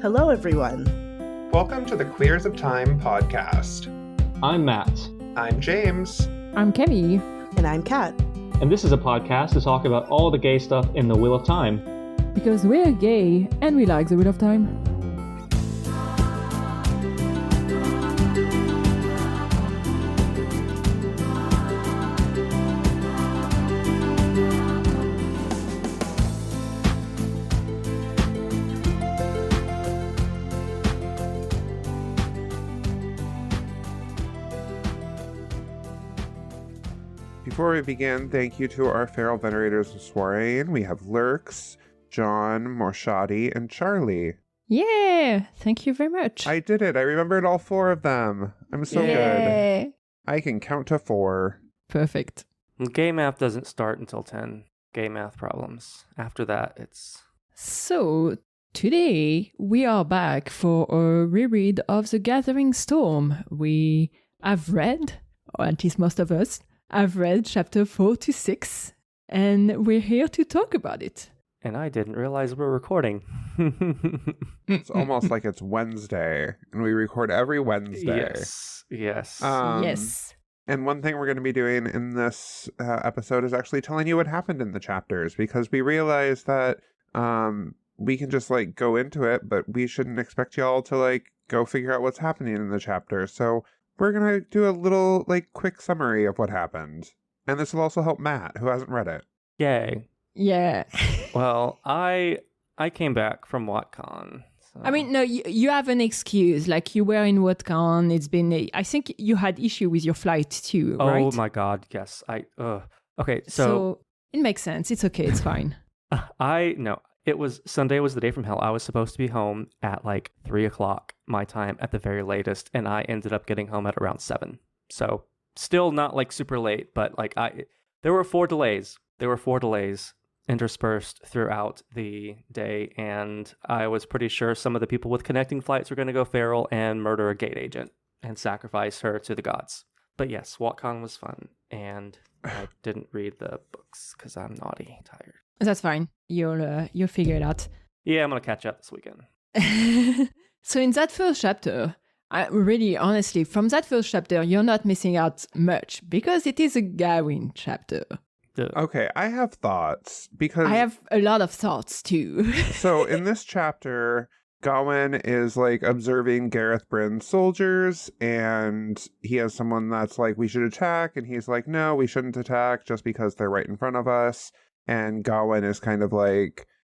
Hello, everyone. Welcome to the Queers of Time podcast. I'm Matt. I'm James. I'm Kenny. And I'm Kat. And this is a podcast to talk about all the gay stuff in the Wheel of Time. Because we're gay and we like the Wheel of Time. Before we begin, thank you to our feral venerators of Soireen. We have Lurks, John, Morshadi, and Charlie. Yeah, thank you very much. I did it. I remembered all four of them. I'm so good. I can count to 4. Perfect. Gay math doesn't start until 10. Gay math problems. After that, it's... So, today we are back for a reread of The Gathering Storm. We have read, or at least most of us, I've read chapter 4 to 6, and we're here to talk about it. And I didn't realize we're recording. It's almost like it's Wednesday, and we record every Wednesday. Yes. Yes. And one thing we're going to be doing in this episode is actually telling you what happened in the chapters, because we realized that we can just go into it, but we shouldn't expect y'all to go figure out what's happening in the chapter. So we're going to do a little quick summary of what happened. And this will also help Matt, who hasn't read it. Yay. Yeah. Well, I came back from WatCon. So. I mean, no, you have an excuse. You were in WatCon. It's been, I think you had issue with your flight too, right? Oh my God, yes. Okay, so it makes sense. It's okay. It's fine. Sunday was the day from hell. I was supposed to be home at 3 o'clock my time at the very latest, and I ended up getting home at around 7. So still not super late, but there were 4 delays. Interspersed throughout the day, and I was pretty sure some of the people with connecting flights were going to go feral and murder a gate agent and sacrifice her to the gods. But yes, WatCon was fun, and I didn't read the books because I'm naughty, tired. That's fine. You'll figure it out. Yeah, I'm going to catch up this weekend. So in that first chapter, honestly, from that first chapter, you're not missing out much because it is a Gawyn chapter. Okay, I have thoughts because... I have a lot of thoughts too. So in this chapter, Gawyn is observing Gareth Bryn's soldiers, and he has someone that's we should attack, and he's no, we shouldn't attack just because they're right in front of us. And Gawyn is kind of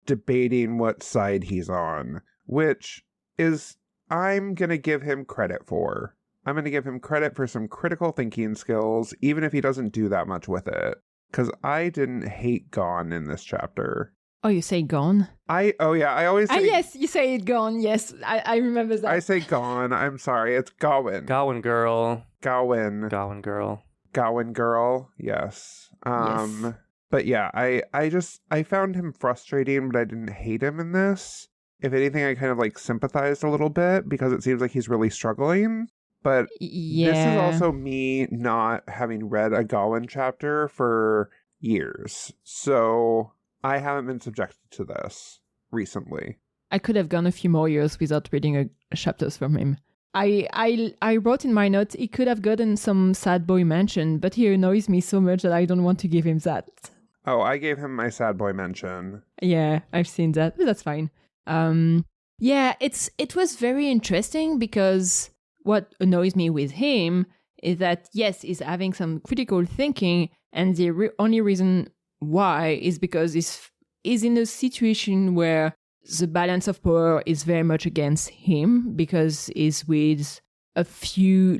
debating what side he's on, which is I'm going to give him credit for. I'm going to give him credit for some critical thinking skills, even if he doesn't do that much with it. Because I didn't hate Gone in this chapter. Oh, you say Gone? I always say... yes, you say it Gone, yes. I remember that. I say Gone, I'm sorry, it's Gawyn. Gawyn girl. Gawyn. Gawyn girl. Gawyn girl, yes. Yes. But yeah, I found him frustrating, but I didn't hate him in this. If anything, I kind of sympathized a little bit because it seems like he's really struggling. But yeah. This is also me not having read a Gawyn chapter for years. So I haven't been subjected to this recently. I could have gone a few more years without reading chapters from him. I wrote in my notes he could have gotten some sad boy mention, but he annoys me so much that I don't want to give him that. Oh, I gave him my sad boy mention. Yeah, I've seen that, but that's fine. Yeah, it was very interesting because what annoys me with him is that, yes, he's having some critical thinking, and the only reason why is because he's in a situation where the balance of power is very much against him, because he's with a few,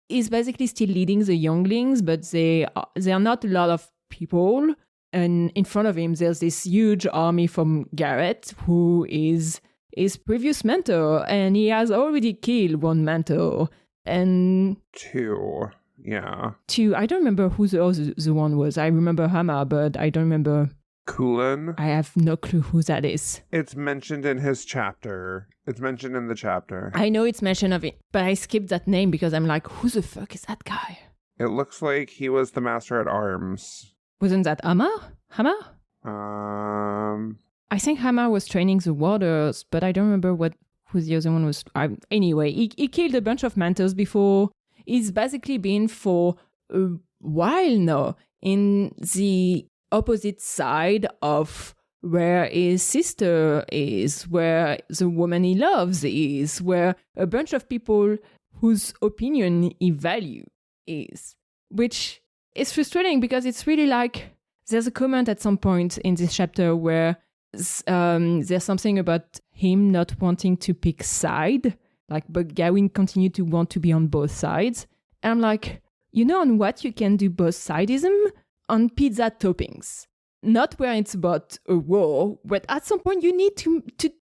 he's basically still leading the younglings, but they are not a lot of people. And in front of him, there's this huge army from Gareth, who is his previous mentor, and he has already killed one mentor. And 2, yeah. 2, I don't remember who the one was. I remember Hama, but I don't remember. Kulin? I have no clue who that is. It's mentioned in his chapter. It's mentioned in the chapter. I know it's mentioned of it, but I skipped that name because I'm who the fuck is that guy? It looks like he was the master at arms. Wasn't that Hama? I think Hama was training the warders, but I don't remember who's the other one was anyway, he killed a bunch of Mantos before. He's basically been for a while now in the opposite side of where his sister is, where the woman he loves is, where a bunch of people whose opinion he value is, which is frustrating because it's really like there's a comment at some point in this chapter where there's something about him not wanting to pick side, like, but Gawyn continued to want to be on both sides. And I'm like, you know on what you can do both sidism? On pizza toppings. Not where it's about a war, but at some point you need to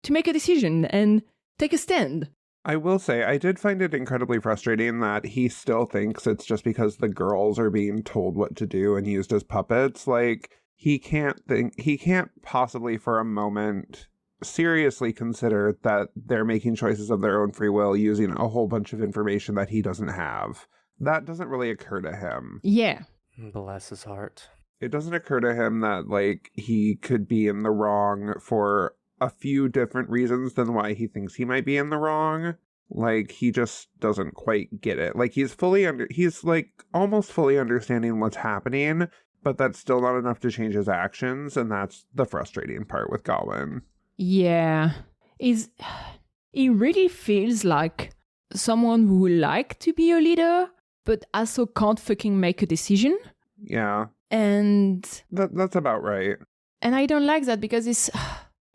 make a decision and take a stand. I will say, I did find it incredibly frustrating that he still thinks it's just because the girls are being told what to do and used as puppets. Like, he can't possibly for a moment seriously consider that they're making choices of their own free will using a whole bunch of information that he doesn't have. That doesn't really occur to him. Yeah. Bless his heart. It doesn't occur to him that, like, he could be in the wrong for a few different reasons than why he thinks he might be in the wrong. Like, he just doesn't quite get it. Like, he's like almost fully understanding what's happening, but that's still not enough to change his actions, and that's the frustrating part with Gawyn. Yeah. He really feels like someone who would like to be a leader, but also can't fucking make a decision. Yeah. And that's about right. And I don't like that because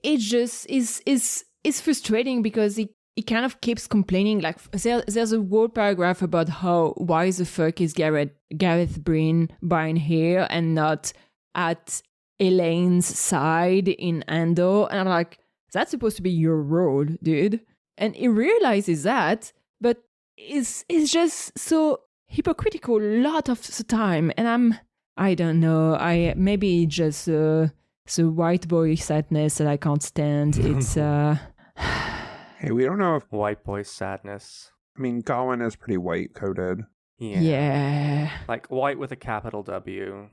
it just is frustrating because he kind of keeps complaining. Like there's a whole paragraph about why the fuck is Gareth Bryn buying here and not at Elaine's side in Andor, and I'm like, that's supposed to be your role, dude. And he realizes that, but is just so hypocritical a lot of the time, and I don't know. Maybe just the white boy sadness that I can't stand. It's Hey, we don't know if white boy sadness. I mean, Gawyn is pretty white coded. Yeah. Like white with a capital W.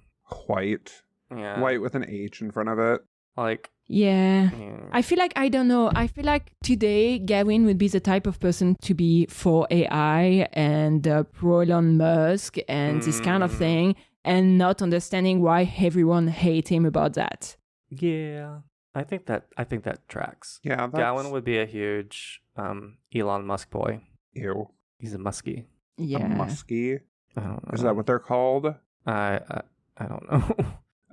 White. Yeah. White with an H in front of it. Like. Yeah. I feel like, I don't know. I feel like today Gawyn would be the type of person to be for AI and pro Elon Musk and this kind of thing, and not understanding why everyone hates him about that. Yeah. I think that tracks. Yeah, Gawyn would be a huge Elon Musk boy. Ew. He's a muskie. Yeah. A muskie? I don't know. Is that what they're called? I don't know.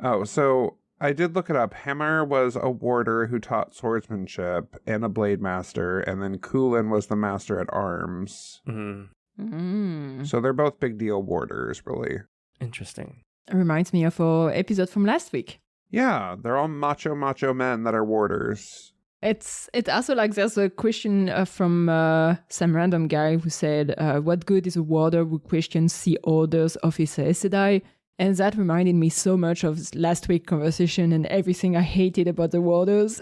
Oh, so I did look it up. Hammer was a warder who taught swordsmanship and a blade master, and then Kulin was the master at arms. Mm-hmm. So they're both big deal warders, really. Interesting. It reminds me of our episode from last week. Yeah, they're all macho men that are warders. It's also like there's a question from some random guy who said, what good is a warder who questions the orders of his Aes Sedai? And that reminded me so much of last week's conversation and everything I hated about the warders.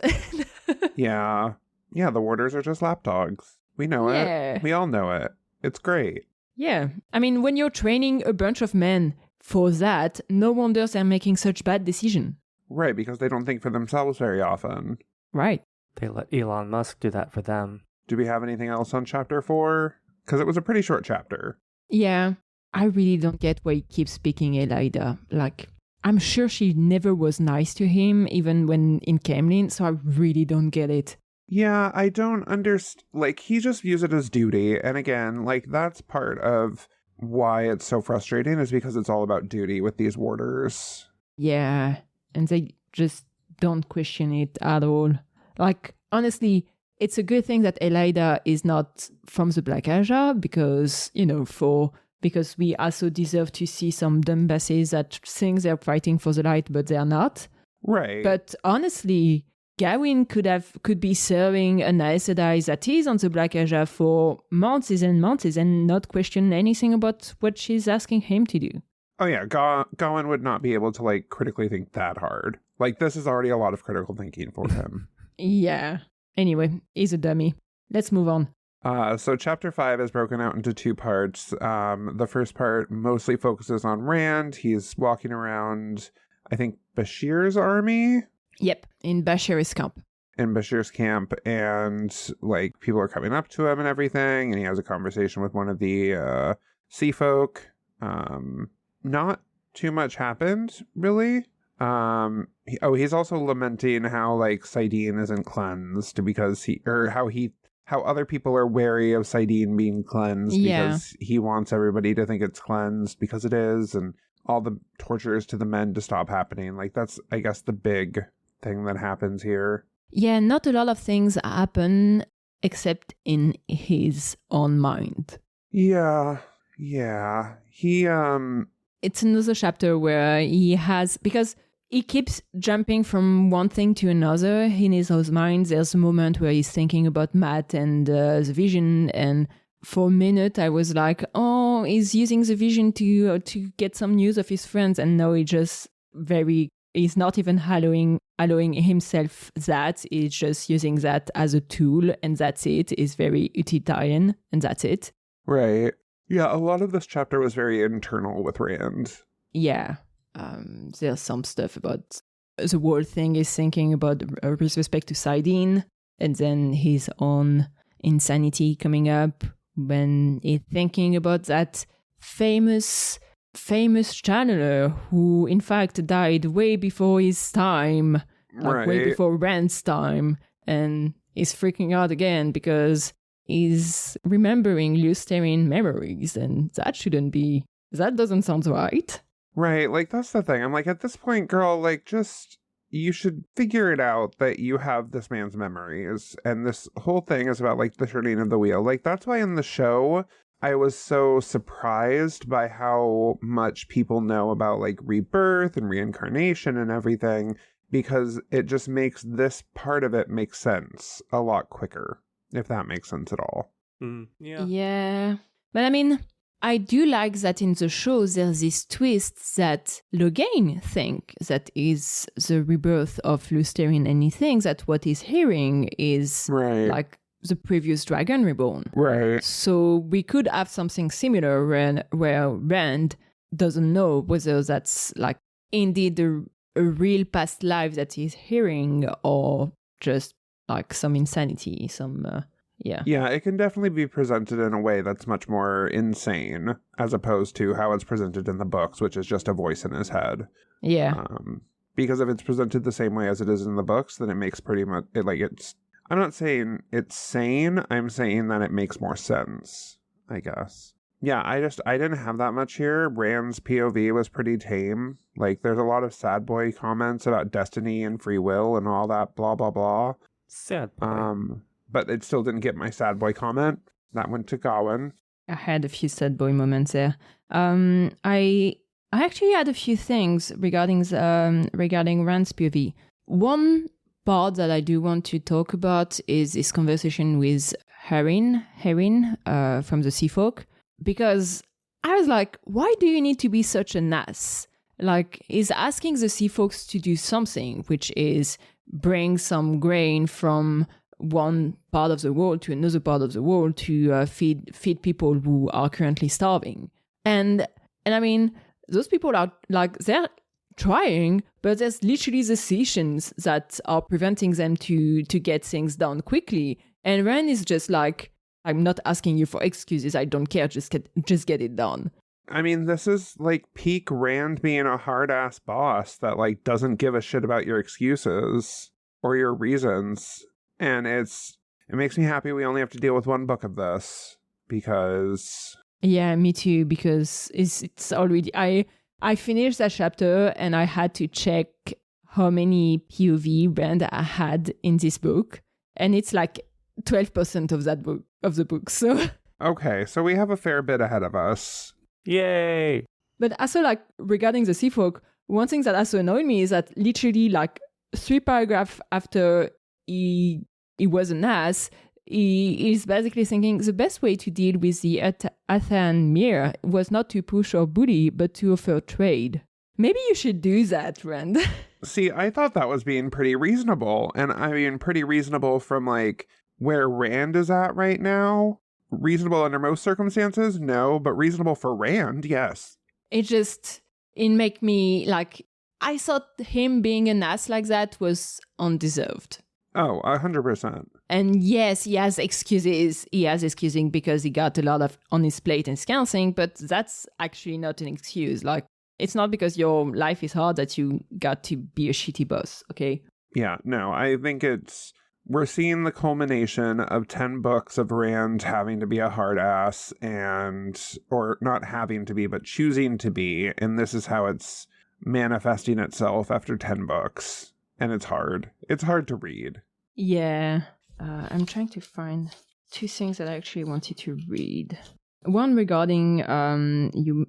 Yeah, the warders are just lapdogs. We know it. We all know it. It's great. Yeah. I mean, when you're training a bunch of men for that, no wonder they're making such bad decisions. Right, because they don't think for themselves very often. Right. They let Elon Musk do that for them. Do we have anything else on chapter 4? Because it was a pretty short chapter. Yeah. I really don't get why he keeps picking Elida. Like, I'm sure she never was nice to him, even when in Camlin, so I really don't get it. Yeah, I don't understand. Like, he just views it as duty. And again, like, that's part of why it's so frustrating, is because it's all about duty with these warders. Yeah, and they just don't question it at all. Like, honestly, it's a good thing that Elida is not from the Black Aja, because, because we also deserve to see some dumbasses that think they're fighting for the light, but they're not. Right. But honestly, Gawyn could be serving an Aes Sedai that is on the Black Aja for months and months and not question anything about what she's asking him to do. Oh yeah, Gawyn would not be able to, like, critically think that hard. Like, this is already a lot of critical thinking for him. Yeah. Anyway, he's a dummy. Let's move on. So chapter 5 is broken out into 2 parts. The first part mostly focuses on Rand. He's walking around, I think, Bashir's army? Yep, in Bashir's camp. in Bashir's camp, and like people are coming up to him and everything, and he has a conversation with one of the sea folk. Not too much happened, really. He's also lamenting how like Sidene isn't cleansed because how other people are wary of Sidene being cleansed because he wants everybody to think it's cleansed because it is, and all the tortures to the men to stop happening. Like that's, I guess, the big thing that happens here. Yeah, not a lot of things happen except in his own mind. Yeah. He It's another chapter where he has, because he keeps jumping from one thing to another in his own mind. There's a moment where he's thinking about Matt and the vision, and for a minute I was like, oh, he's using the vision to get some news of his friends, and no, he's not even allowing himself that. He's just using that as a tool, and that's it. He's very utilitarian, and that's it. Right. Yeah, a lot of this chapter was very internal with Rand. Yeah. There's some stuff about the whole thing he's thinking about with respect to Sidene, and then his own insanity coming up when he's thinking about that famous channeler who in fact died way before his time, way before Rand's time, and he's freaking out again because he's remembering Lusterin memories, and that doesn't sound right. Right, like that's the thing. I'm like, at this point, girl, like just you should figure it out that you have this man's memories, and this whole thing is about like the turning of the wheel. Like that's why in the show I was so surprised by how much people know about like rebirth and reincarnation and everything, because it just makes this part of it make sense a lot quicker, if that makes sense at all. Yeah. But I mean, I do like that in the show there's this twist that Logain think that is the rebirth of Lusterin, and he thinks that what he's hearing is like the previous Dragon Reborn. Right. So we could have something similar where Rand doesn't know whether that's like indeed a real past life that he's hearing or just like some insanity, Yeah, it can definitely be presented in a way that's much more insane as opposed to how it's presented in the books, which is just a voice in his head. Yeah. Because if it's presented the same way as it is in the books, then it makes pretty much I'm not saying it's sane, I'm saying that it makes more sense, I guess. Yeah, I didn't have that much here. Rand's POV was pretty tame. Like, there's a lot of sad boy comments about destiny and free will and all that blah, blah, blah. Sad boy. But it still didn't get my sad boy comment. That went to Gawyn. I had a few sad boy moments there. I actually had a few things regarding Rand's POV. One part that I do want to talk about is this conversation with Herin from the Sea Folk, because I was like, why do you need to be such an ass? Like, he's asking the Sea Folks to do something, which is bring some grain from one part of the world to another part of the world to feed people who are currently starving. And I mean, those people are like, they're trying, but there's literally the Seatians that are preventing them to get things done quickly. And Rand is just like, I'm not asking you for excuses. I don't care. Just get it done. I mean, this is like peak Rand being a hard ass boss that like doesn't give a shit about your excuses or your reasons. And it makes me happy we only have to deal with one book of this, because... Yeah, me too, because it's already... I finished that chapter and I had to check how many POV Rand I had in this book, and it's like 12% of the book, so... Okay, so we have a fair bit ahead of us. Yay! But also, like, regarding the Sea Folk, one thing that also annoyed me is that literally, like, 3 paragraphs after he was an ass, he is basically thinking the best way to deal with the Athan Mir was not to push or bully, but to offer trade. Maybe you should do that, Rand. See, I thought that was being pretty reasonable. And I mean, pretty reasonable from, like, where Rand is at right now. Reasonable under most circumstances? No, but reasonable for Rand, yes. It make me, like, I thought him being an ass like that was undeserved. Oh, 100%. And yes, he has excuses. He has excusing because he got a lot of on his plate and scouting, but that's actually not an excuse. Like, it's not because your life is hard that you got to be a shitty boss, okay? Yeah, no, I think we're seeing the culmination of 10 books of Rand having to be a hard ass or not having to be, but choosing to be. And this is how it's manifesting itself after 10 books. And it's hard. It's hard to read. Yeah. I'm trying to find 2 things that I actually wanted to read. One regarding,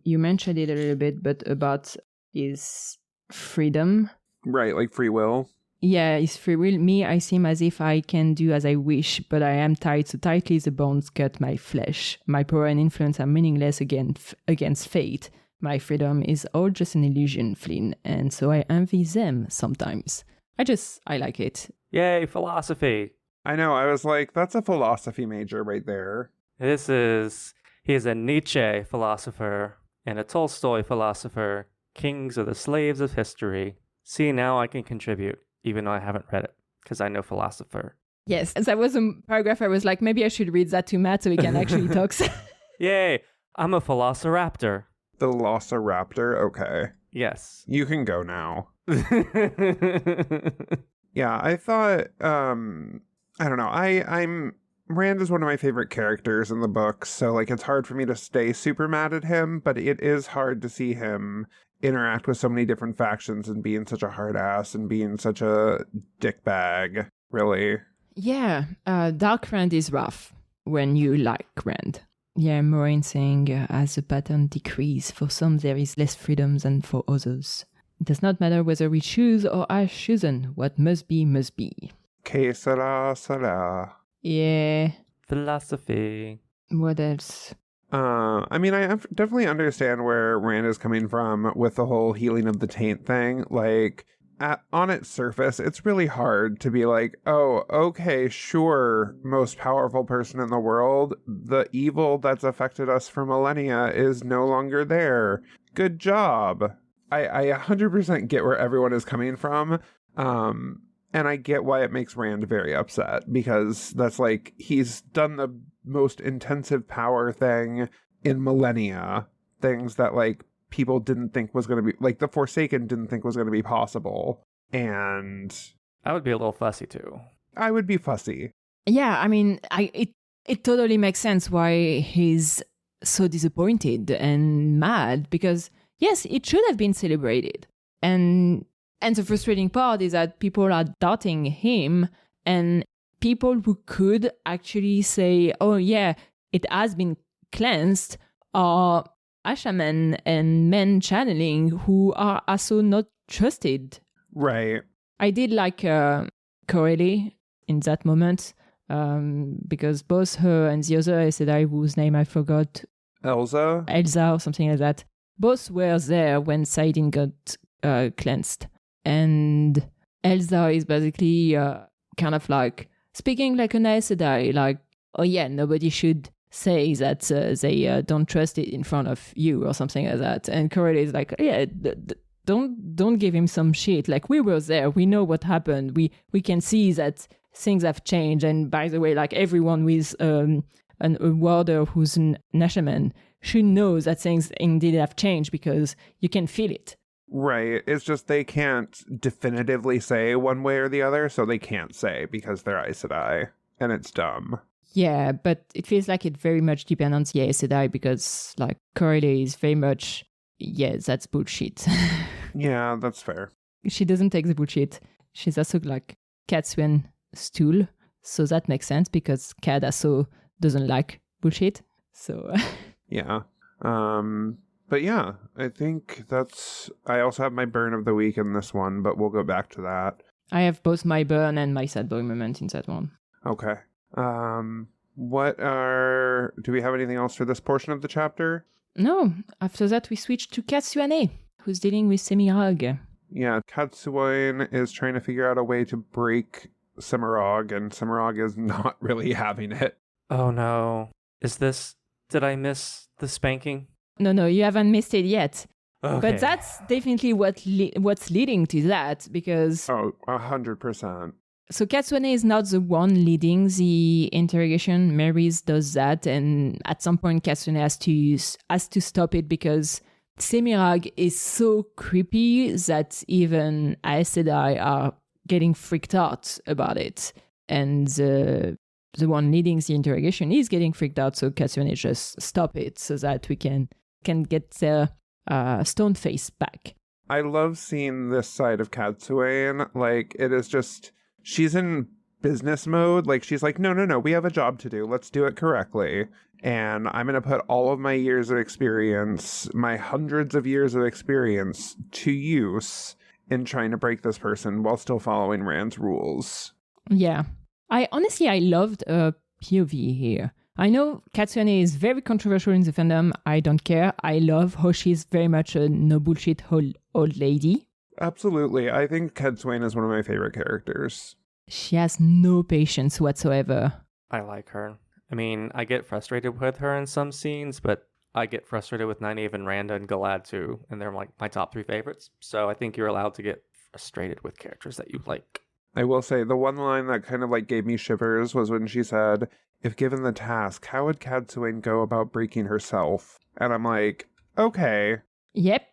you mentioned it a little bit, but about his freedom. Right, like free will. Yeah, his free will. Me, I seem as if I can do as I wish, but I am tied so tightly the bonds cut my flesh. My power and influence are meaningless against fate. My freedom is all just an illusion, Flynn, and so I envy them sometimes. I like it. Yay, philosophy. I know, I was like, that's a philosophy major right there. He is a Nietzsche philosopher and a Tolstoy philosopher. Kings are the slaves of history. See, now I can contribute, even though I haven't read it, because I know philosopher. Yes, and that was a paragraph I was like, maybe I should read that to Matt so we can actually talk. Yay, I'm a velociraptor. The Velociraptor, okay. Yes. You can go now. Yeah, I thought, I don't know, Rand is one of my favorite characters in the books, so, like, it's hard for me to stay super mad at him, but it is hard to see him interact with so many different factions and being such a hard ass and being such a dickbag, really. Yeah, Dark Rand is rough when you like Rand. Yeah, Moraine saying, as the pattern decrease, for some there is less freedom than for others. It does not matter whether we choose or are chosen. What must be, must be. Que sera, sera. Yeah. Philosophy. What else? I mean, I definitely understand where Rand is coming from with the whole healing of the taint thing. Like, on its surface, it's really hard to be like, oh, okay, sure, most powerful person in the world, the evil that's affected us for millennia is no longer there. Good job. I 100% get where everyone is coming from. And I get why it makes Rand very upset, because that's like, he's done the most intensive power thing in millennia, things that like people didn't think was going to be, like the Forsaken didn't think was going to be possible. And I would be a little fussy too. I would be fussy. Yeah, I mean, it totally makes sense why he's so disappointed and mad, because yes, it should have been celebrated. And the frustrating part is that people are doubting him, and people who could actually say, oh yeah, it has been cleansed, are Ashaman and men channeling who are also not trusted. Right. I did like Corelli in that moment, because both her and the other Aes Sedai, whose name I forgot, Elsa or something like that, both were there when Saidin got cleansed. And Elsa is basically kind of like speaking like an Aes Sedai, like, oh yeah, nobody should say that they don't trust it in front of you or something like that. And Corelli is like, yeah, don't give him some shit. Like, we were there, we know what happened, we can see that things have changed. And by the way, like, everyone with a warder who's an Ashaman should know that things indeed have changed, because you can feel it. Right. It's just they can't definitively say one way or the other, so they can't say because they're Aes Sedai, and it's dumb. Yeah, but it feels like it very much depends on the Aes Sedai, because, like, Corelli is very much, yeah, that's bullshit. Yeah, that's fair. She doesn't take the bullshit. She's also, like, Cadsuane stool, so that makes sense, because Cad also doesn't like bullshit, so... Yeah. But yeah, I think I also have my burn of the week in this one, but we'll go back to that. I have both my burn and my sad boy moment in that one. Okay. Do we have anything else for this portion of the chapter? No. After that, we switch to Cadsuane, who's dealing with Semirhage. Yeah, Cadsuane is trying to figure out a way to break Semirhage, and Semirhage is not really having it. Oh no. Did I miss the spanking? No, you haven't missed it yet. Okay. But that's definitely what's leading to that, because... Oh, 100%. So Cadsuane is not the one leading the interrogation. Mary's does that, and at some point Cadsuane has to stop it because Semirag is so creepy that even Aes Sedai are getting freaked out about it. And the one leading the interrogation is getting freaked out, so Cadsuane just stop it so that we can get the Stoneface back. I love seeing this side of Cadsuane. Like, it is just, she's in business mode. Like, she's like, no, we have a job to do. Let's do it correctly. And I'm going to put all of my years of experience, my hundreds of years of experience, to use in trying to break this person while still following Rand's rules. Yeah. I loved POV here. I know Cadsuane is very controversial in the fandom. I don't care. I love how she's very much a no bullshit old lady. Absolutely. I think Cadsuane is one of my favorite characters. She has no patience whatsoever. I like her. I mean, I get frustrated with her in some scenes, but I get frustrated with Nynaeve and Randa and Galad too, and they're like my top 3 favorites. So I think you're allowed to get frustrated with characters that you like. I will say the one line that kind of like gave me shivers was when she said, if given the task, how would Cadsuane go about breaking herself? And I'm like, okay. Yep,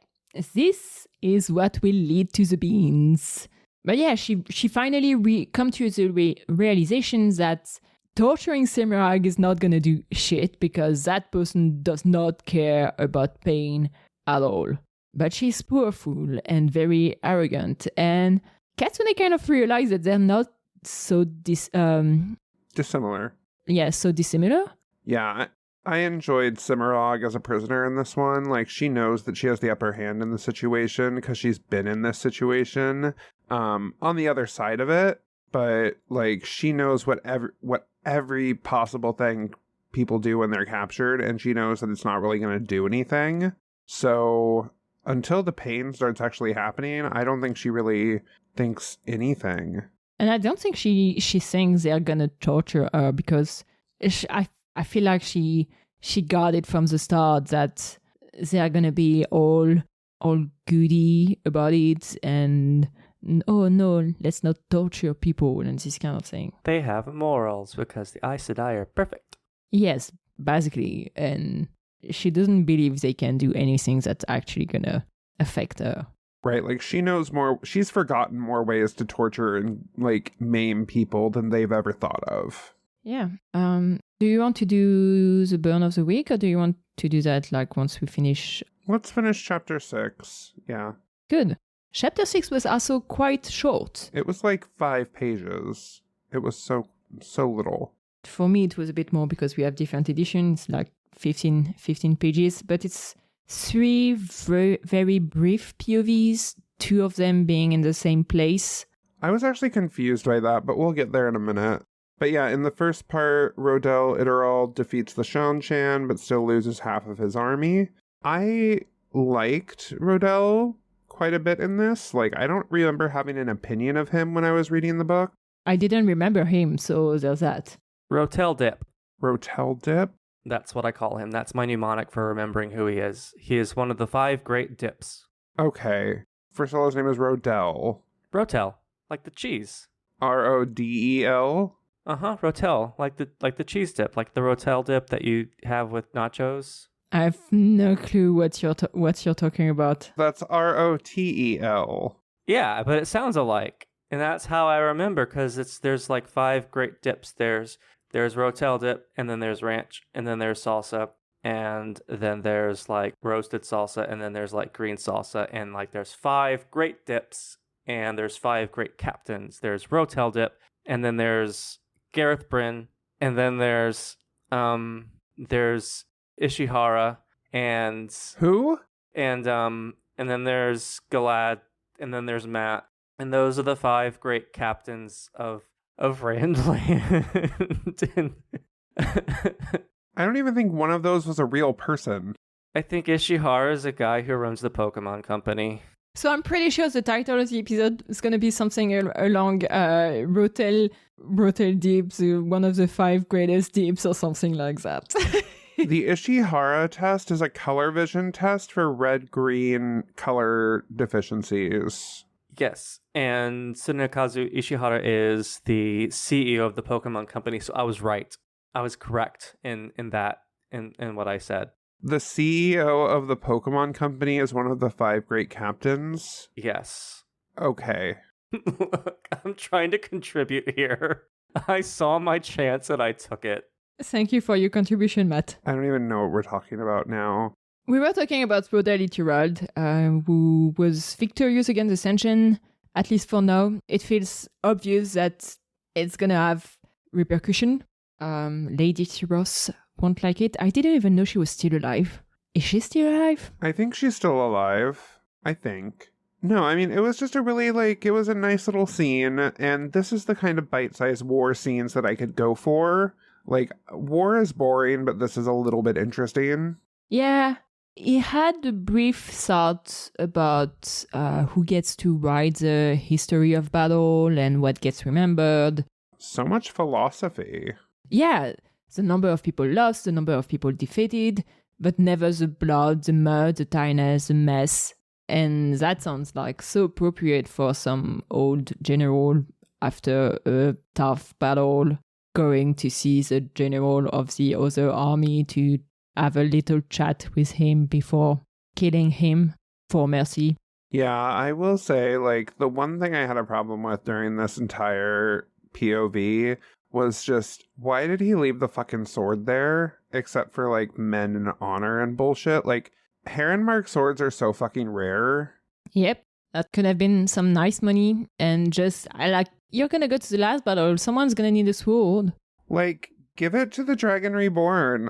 this is what will lead to the beans. But yeah, she finally come to the realization that torturing Semirag is not gonna do shit because that person does not care about pain at all. But she's powerful and very arrogant, and Cadsuane kind of realized that they're not so dissimilar. Yeah, so dissimilar. Yeah, I enjoyed Semirag as a prisoner in this one. Like, she knows that she has the upper hand in the situation because she's been in this situation on the other side of it. But, like, she knows what every possible thing people do when they're captured, and she knows that it's not really going to do anything. So, until the pain starts actually happening, I don't think she really thinks anything. And I don't think she thinks they're gonna torture her because I feel like she got it from the start that they're gonna be all goody about it and oh no, let's not torture people and this kind of thing. They have morals because the Aes Sedai are perfect. Yes, basically, and she doesn't believe they can do anything that's actually gonna affect her. Right, like she knows more, she's forgotten more ways to torture and like maim people than they've ever thought of. Yeah. Do you want to do the burn of the week or do you want to do that like once we finish? Let's finish chapter 6. Yeah. Good. Chapter 6 was also quite short. It was like 5 pages. It was so little. For me, it was a bit more because we have different editions, like 15 pages, but it's 3 very, very brief POVs, 2 of them being in the same place. I was actually confused by that, but we'll get there in a minute. But yeah, in the first part, Rotel Iteral defeats the Shanshan, but still loses half of his army. I liked Rotel quite a bit in this. Like, I don't remember having an opinion of him when I was reading the book. I didn't remember him, so there's that. Rotel Dip. Rotel Dip? That's what I call him. That's my mnemonic for remembering who he is. He is one of the 5 great dips. Okay. First of all, his name is Rodel. Rotel, like the cheese. Rodel? Uh-huh, Rotel, like the cheese dip, like the Rotel dip that you have with nachos. I have no clue what you're talking about. That's Rotel. Yeah, but it sounds alike. And that's how I remember, because there's like 5 great dips. There's Rotel dip, and then there's ranch, and then there's salsa, and then there's like roasted salsa, and then there's like green salsa, and like there's 5 great dips, and there's 5 great captains. There's Rotel dip, and then there's Gareth Bryn, and then there's Ishihara, and who? And then there's Galad, and then there's Matt, and those are the 5 great captains of Randland. I don't even think one of those was a real person. I think Ishihara is a guy who runs the Pokemon company. So I'm pretty sure the title of the episode is going to be something along Rotel Deeps, one of the 5 greatest deeps or something like that. The Ishihara test is a color vision test for red-green color deficiencies. Yes, and Tsunekazu Ishihara is the CEO of the Pokemon Company, so I was right. I was correct in what I said. The CEO of the Pokemon Company is one of the 5 great captains. Yes. Okay. I'm trying to contribute here. I saw my chance and I took it. Thank you for your contribution, Matt. I don't even know what we're talking about now. We were talking about Rotel Iturralde, who was victorious against Ascension, at least for now. It feels obvious that it's gonna have repercussion. Lady Tyros won't like it. I didn't even know she was still alive. Is she still alive? I think she's still alive. I think. No, I mean, it was just a really, it was a nice little scene, and this is the kind of bite-sized war scenes that I could go for. War is boring, but this is a little bit interesting. Yeah, he had a brief thought about who gets to write the history of battle and what gets remembered. So much philosophy. Yeah, the number of people lost, the number of people defeated, but never the blood, the mud, the tiredness, the mess. And that sounds like so appropriate for some old general after a tough battle going to see the general of the other army to have a little chat with him before killing him for mercy. Yeah, I will say, the one thing I had a problem with during this entire POV was just, why did he leave the fucking sword there? Except for, men and honor and bullshit. Heron mark swords are so fucking rare. Yep, that could have been some nice money, and just, you're gonna go to the last battle, someone's gonna need a sword. Give it to the Dragon Reborn.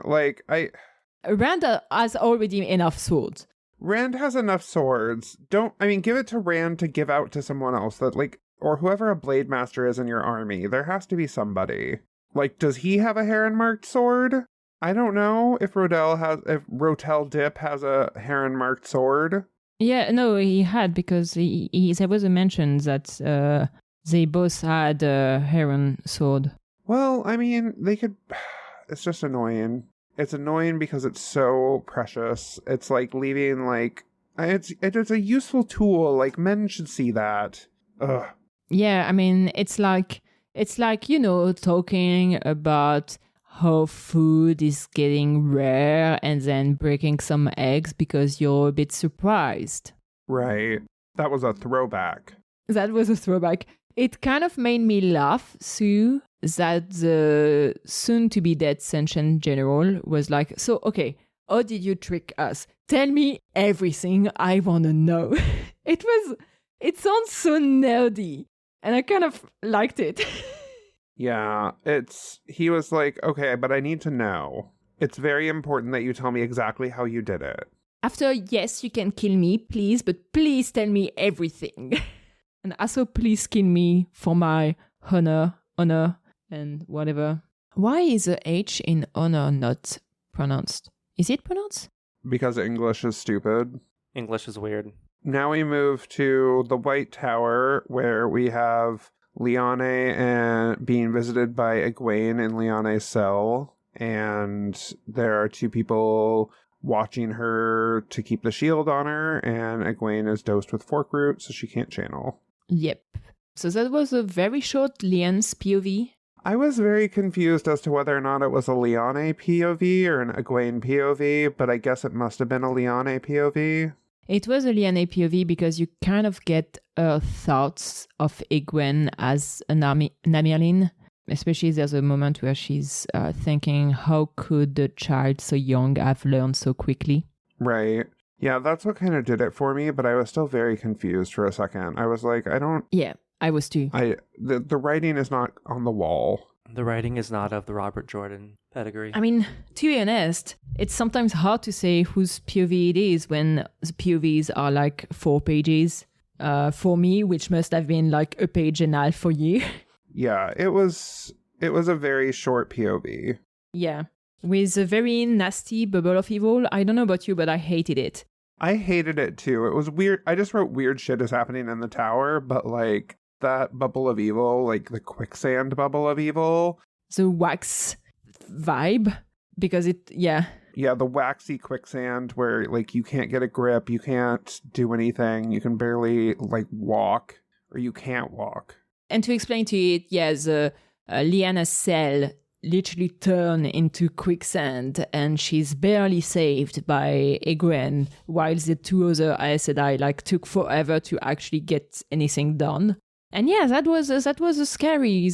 Rand has already enough swords. Rand has enough swords. Give it to Rand to give out to someone else that, or whoever a blade master is in your army. There has to be somebody. Does he have a heron-marked sword? I don't know if Rotel Dip has a heron-marked sword. Yeah, no, he had, because there was a mention that they both had a heron sword. Well, they could... It's just annoying. It's annoying because it's so precious. It's leaving, it's a useful tool. Men should see that. Ugh. Yeah, it's like, talking about how food is getting rare and then breaking some eggs because you're a bit surprised. Right. That was a throwback. That was a throwback. It kind of made me laugh, too, that the soon-to-be-dead Sentient General was like, so, okay, how did you trick us? Tell me everything, I want to know. It sounds so nerdy, and I kind of liked it. Yeah, he was like, okay, but I need to know. It's very important that you tell me exactly how you did it. After, yes, you can kill me, please, but please tell me everything. And also, please kill me for my honor, and whatever. Why is the H in honor not pronounced? Is it pronounced? Because English is stupid. English is weird. Now we move to the White Tower, where we have Liane being visited by Egwene in Liane's cell, and there are 2 people watching her to keep the shield on her, and Egwene is dosed with fork root, so she can't channel. Yep. So that was a very short Liane's POV. I was very confused as to whether or not it was a Liane POV or an Egwene POV, but I guess it must have been a Liane POV. It was a Liane POV because you kind of get her thoughts of Egwene as a Namirlin. Especially there's a moment where she's thinking, how could a child so young have learned so quickly? Right. Yeah, that's what kind of did it for me, but I was still very confused for a second. I was like, I don't... Yeah, I was too. The writing is not on the wall. The writing is not of the Robert Jordan pedigree. To be honest, it's sometimes hard to say whose POV it is when the POVs are 4 pages. For me, which must have been a page and a half for you. Yeah, it was a very short POV. Yeah, with a very nasty bubble of evil. I don't know about you, but I hated it. I hated it too. It was weird. I just wrote weird shit is happening in the tower, but that bubble of evil, the quicksand bubble of evil. The wax vibe, because Yeah, the waxy quicksand where, like, you can't get a grip, you can't do anything, you can barely, like, walk, or you can't walk. And to explain to you, the Lyanna's cell literally turned into quicksand, and she's barely saved by Egwene, while the two other Aes Sedai, like, took forever to actually get anything done. And yeah, that was scary.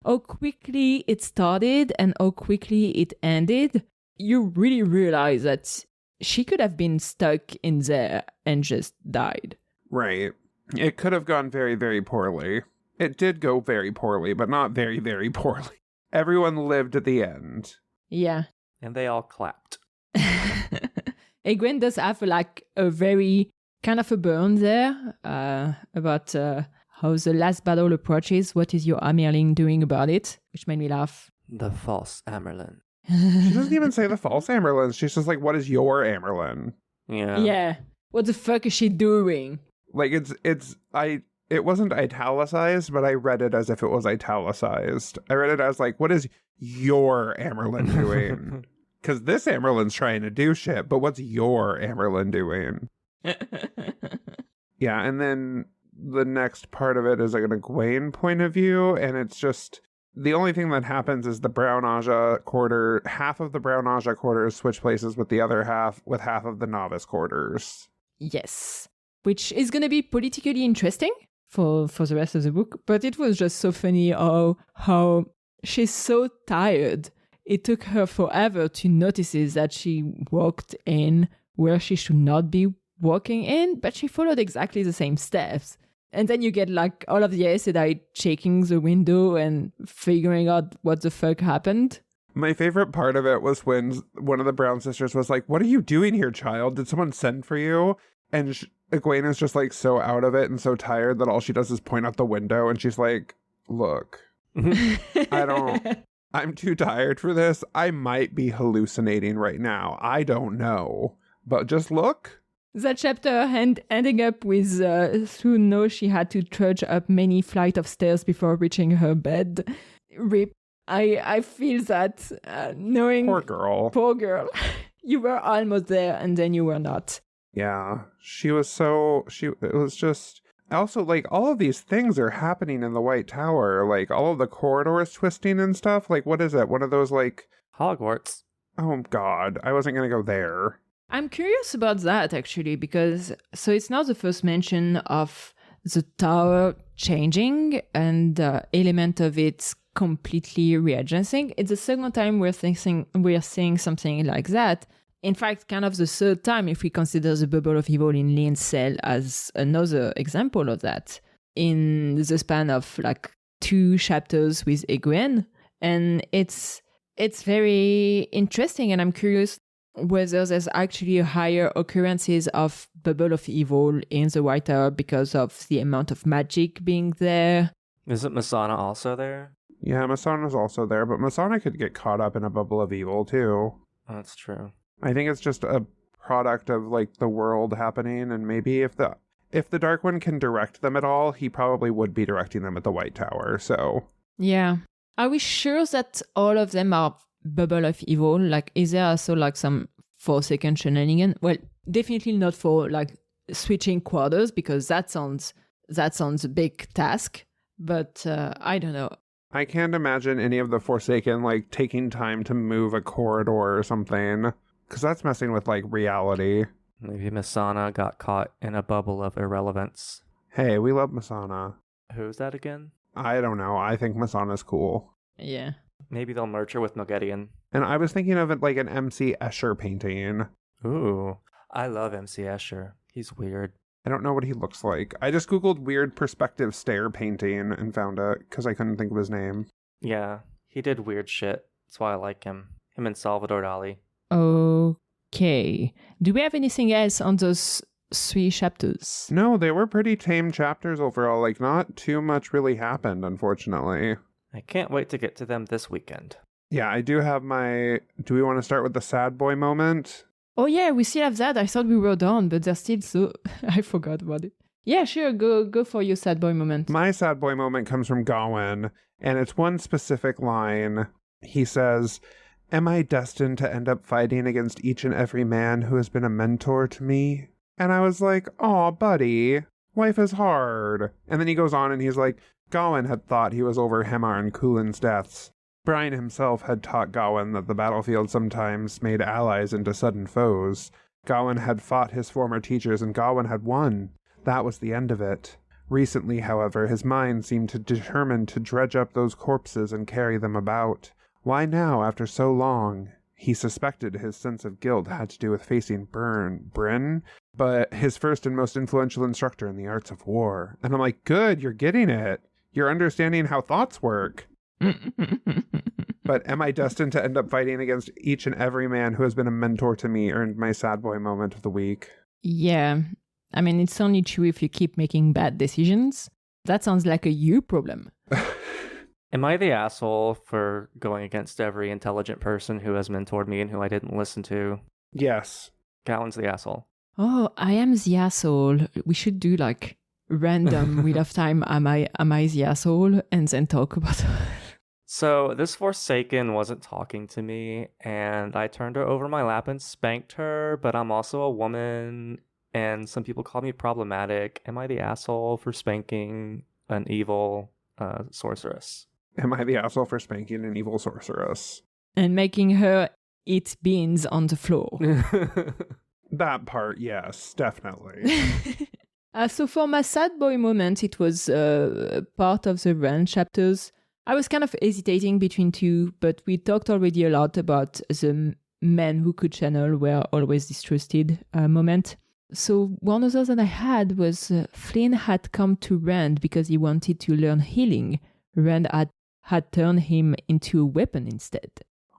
How quickly it started and how quickly it ended. You really realize that she could have been stuck in there and just died. Right. It could have gone very, very poorly. It did go very poorly, but not very, very poorly. Everyone lived at the end. Yeah. And they all clapped. Egwene does have like a very kind of a burn there about how the last battle approaches. What is your Amerling doing about it? Which made me laugh. The false Amerlin. She doesn't even say the false Amerlin. She's just like, what is your Amerlin? Yeah. Yeah. What the fuck is she doing? Like, it wasn't italicized, but I read it as if it was italicized. I read it as like, what is your Amerlin doing? Because this Amerlin's trying to do shit, but what's your Amerlin doing? Yeah, and then the next part of it is like an Egwene point of view, and it's just the only thing that happens is the Brown Aja quarter, half of the Brown Aja quarters switch places with the other half, with half of the novice quarters. Yes. Which is going to be politically interesting for the rest of the book, but it was just so funny how she's so tired. It took her forever to notice that she walked in where she should not be walking in, but she followed exactly the same steps. And then you get like all of the Aes Sedai checking the window and figuring out what the fuck happened. My favorite part of it was when one of the Brown sisters was like, what are you doing here, child? Did someone send for you? And Egwene is just like so out of it and so tired that all she does is point out the window, and she's like, look, I'm too tired for this. I might be hallucinating right now. I don't know. But just look. That chapter ending up with Sue knows she had to trudge up many flights of stairs before reaching her bed. Rip. I feel that knowing... Poor girl. Poor girl. You were almost there and then you were not. Yeah. It was just... Also, like, all of these things are happening in the White Tower. Like, all of the corridors twisting and stuff. Like, what is it? One of those, like... Hogwarts. Oh, God. I wasn't going to go there. I'm curious about that, actually, because... So it's not the first mention of the tower changing and element of it completely readjusting. It's the second time we're seeing something like that. In fact, kind of the third time if we consider the bubble of evil in Lyn's cell as another example of that in the span of like 2 chapters with Egwene. And it's very interesting, and I'm curious whether there's actually a higher occurrences of bubble of evil in the White Tower because of the amount of magic being there. Isn't Masana also there? Yeah, Masana's also there, but Masana could get caught up in a bubble of evil, too. That's true. I think it's just a product of, like, the world happening, and maybe if the Dark One can direct them at all, he probably would be directing them at the White Tower, so... Yeah. Are we sure that all of them are bubble of evil? Like, is there also, like, some Forsaken shenanigan? Well, definitely not for, like, switching quarters, because that sounds a big task, but I don't know. I can't imagine any of the Forsaken, like, taking time to move a corridor or something. Because that's messing with, like, reality. Maybe Masana got caught in a bubble of irrelevance. Hey, we love Masana. Who's that again? I don't know. I think Masana's cool. Yeah. Maybe they'll merge her with Nogedian. And I was thinking of it like an MC Escher painting. Ooh. I love MC Escher. He's weird. I don't know what he looks like. I just googled weird perspective stare painting and found it because I couldn't think of his name. Yeah, he did weird shit. That's why I like him. Him and Salvador Dali. Okay. Do we have anything else on those 3 chapters? No, they were pretty tame chapters overall. Like, not too much really happened, unfortunately. I can't wait to get to them this weekend. Yeah, I do have my... Do we want to start with the sad boy moment? Oh yeah, we still have that. I thought we were done, but there's still so... I forgot about it. Yeah, sure. Go for your sad boy moment. My sad boy moment comes from Gawyn, and it's one specific line. He says... Am I destined to end up fighting against each and every man who has been a mentor to me? And I was like, aw, buddy, life is hard. And then he goes on and he's like, Gawyn had thought he was over Hemar and Kulin's deaths. Brian himself had taught Gawyn that the battlefield sometimes made allies into sudden foes. Gawyn had fought his former teachers and Gawyn had won. That was the end of it. Recently, however, his mind seemed determined to dredge up those corpses and carry them about. Why now, after so long? He suspected his sense of guilt had to do with facing Bryn, but his first and most influential instructor in the arts of war. And I'm like, good, you're getting it. You're understanding how thoughts work. But am I destined to end up fighting against each and every man who has been a mentor to me earned my sad boy moment of the week? Yeah. I mean, it's only true if you keep making bad decisions. That sounds like a you problem. Am I the asshole for going against every intelligent person who has mentored me and who I didn't listen to? Yes. Gawyn's the asshole. Oh, I am the asshole. We should do like random Wheel of Time. Am I the asshole? And then talk about it. So this Forsaken wasn't talking to me, and I turned her over my lap and spanked her, but I'm also a woman, and some people call me problematic. Am I the asshole for spanking an evil sorceress? Am I the asshole for spanking an evil sorceress? And making her eat beans on the floor. That part, yes, definitely. So for my sad boy moment, it was part of the Rand chapters. I was kind of hesitating between two, but we talked already a lot about the men who could channel were always distrusted moment. So one other that I had was Flynn had come to Rand because he wanted to learn healing. Rand had turned him into a weapon instead.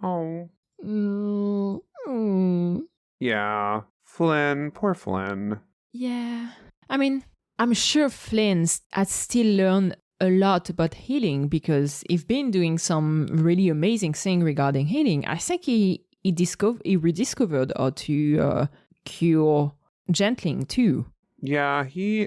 Oh. Mm-hmm. Yeah. Flynn. Poor Flynn. Yeah. I mean, I'm sure Flynn has still learned a lot about healing because he's been doing some really amazing thing regarding healing. I think he rediscovered how to cure gentling too. Yeah,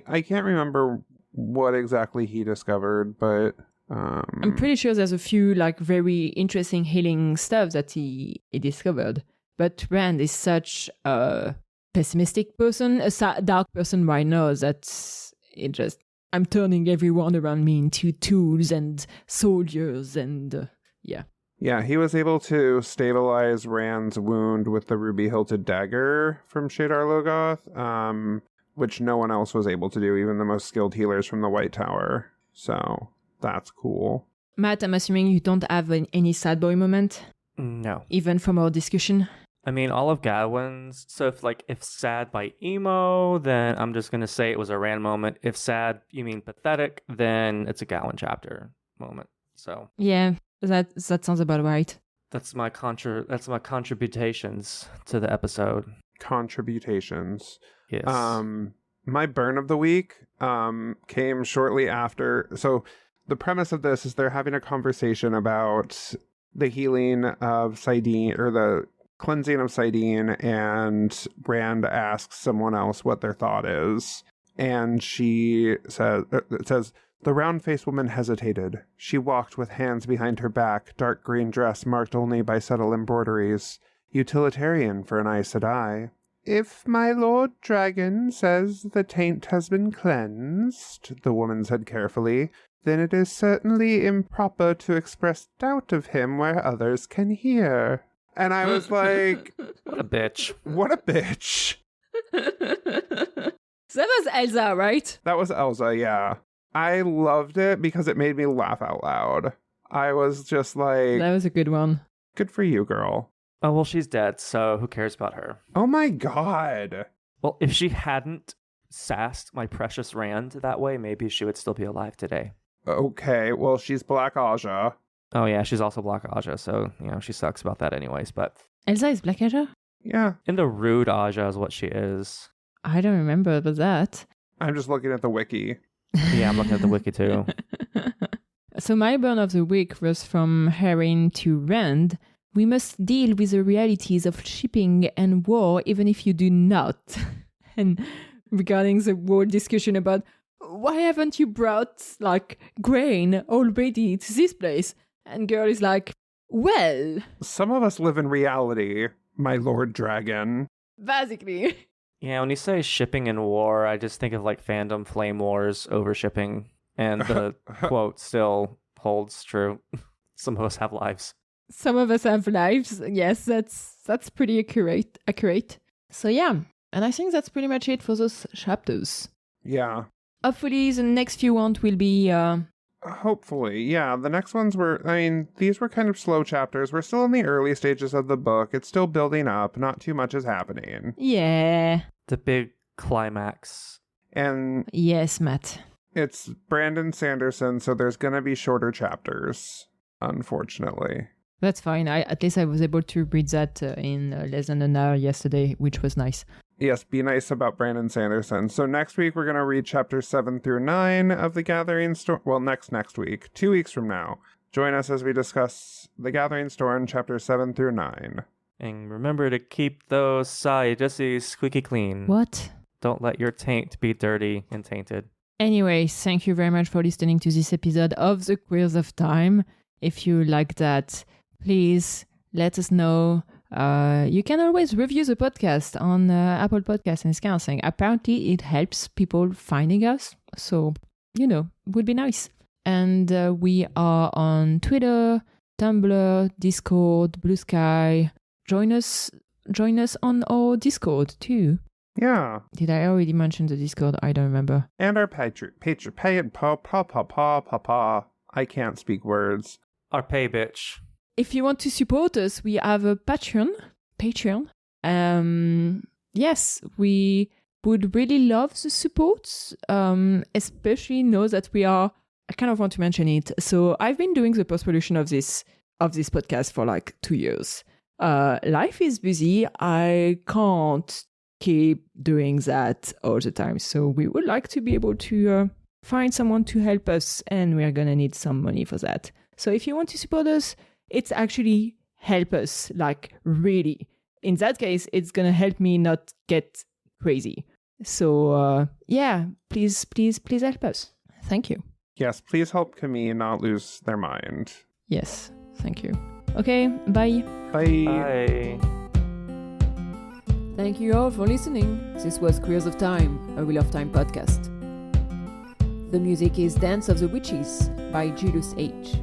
I can't remember what exactly he discovered, but I'm pretty sure there's a few like very interesting healing stuff that he discovered. But Rand is such a pessimistic person, a dark person right now that it just, I'm turning everyone around me into tools and soldiers and yeah. Yeah, he was able to stabilize Rand's wound with the ruby-hilted dagger from Shadar Logoth, which no one else was able to do, even the most skilled healers from the White Tower. So that's cool. Matt, I'm assuming you don't have any sad boy moment? No. Even from our discussion? I mean, all of Gawyn's. So if sad by emo, then I'm just going to say it was a Rand moment. If sad, you mean pathetic, then it's a Gawyn chapter moment. So yeah, that sounds about right. That's my contributions to the episode. Contributions. Yes. My burn of the week came shortly after. So the premise of this is they're having a conversation about the healing of Saidin, or the cleansing of Saidin, and Rand asks someone else what their thought is. And she says, the round-faced woman hesitated. She walked with hands behind her back, dark green dress marked only by subtle embroideries. Utilitarian for an Aes Sedai. If my Lord Dragon says the taint has been cleansed, the woman said carefully, then it is certainly improper to express doubt of him where others can hear. And I was like, what a bitch. What a bitch. That was Elsa, right? That was Elsa, yeah. I loved it because it made me laugh out loud. I was just like... That was a good one. Good for you, girl. Oh, well, she's dead, so who cares about her? Oh my god. Well, if she hadn't sassed my precious Rand that way, maybe she would still be alive today. Okay, well, she's Black Aja. Oh, yeah, she's also Black Aja, so, she sucks about that anyways, but... Elsa is Black Aja? Yeah. In the rude Aja is what she is. I don't remember about that. I'm just looking at the wiki. Yeah, I'm looking at the wiki too. So my burn of the week was from Harrin to Rand. We must deal with the realities of shipping and war even if you do not. And regarding the whole discussion about why haven't you brought like grain already to this place? And girl is like, Well, Some of us live in reality, my Lord Dragon. basically. Yeah, when you say shipping in war, I just think of like fandom flame wars over shipping, and the quote still holds true. Some of us have lives. Some of us have lives. Yes, that's pretty accurate. So yeah, and I think that's pretty much it for those chapters. Yeah. Hopefully the next few ones will be Hopefully, yeah. The next ones these were kind of slow chapters. We're still in the early stages of the book. It's still building up. Not too much is happening. yeah. The big climax. And Yes, Matt. it's Brandon Sanderson, so there's going to be shorter chapters, unfortunately. That's fine. At least I was able to read that in less than an hour yesterday, which was nice. Yes, be nice about Brandon Sanderson. So next week we're going to read chapters 7 through 9 of The Gathering Storm. Well, next week. 2 weeks from now. Join us as we discuss The Gathering Storm, chapters 7 through 9. And remember to keep those side jesses squeaky clean. What? Don't let your taint be dirty and tainted. Anyway, thank you very much for listening to this episode of The Queers of Time. If you like that, please let us know. You can always review the podcast on Apple Podcasts and this kind of thing. Apparently, it helps people finding us. So, would be nice. And we are on Twitter, Tumblr, Discord, Blue Sky. Join us on our Discord too. Yeah. Did I already mention the Discord? I don't remember. And our Patreon. I can't speak words. Our pay bitch. If you want to support us, we have a Patreon. Yes, we would really love the support, especially know that I kind of want to mention it. So I've been doing the post-production of this podcast for like 2 years. Life is busy. I can't keep doing that all the time. So we would like to be able to find someone to help us, and we're going to need some money for that. So if you want to support us, it's actually help us, like really. In that case, it's going to help me not get crazy. So please help us. Thank you. Yes, please help Camille not lose their mind. Yes, thank you. Okay, bye. Bye. Bye. Thank you all for listening. This was Queers of Time, a Wheel of Time podcast. The music is Dance of the Witches by Julius H.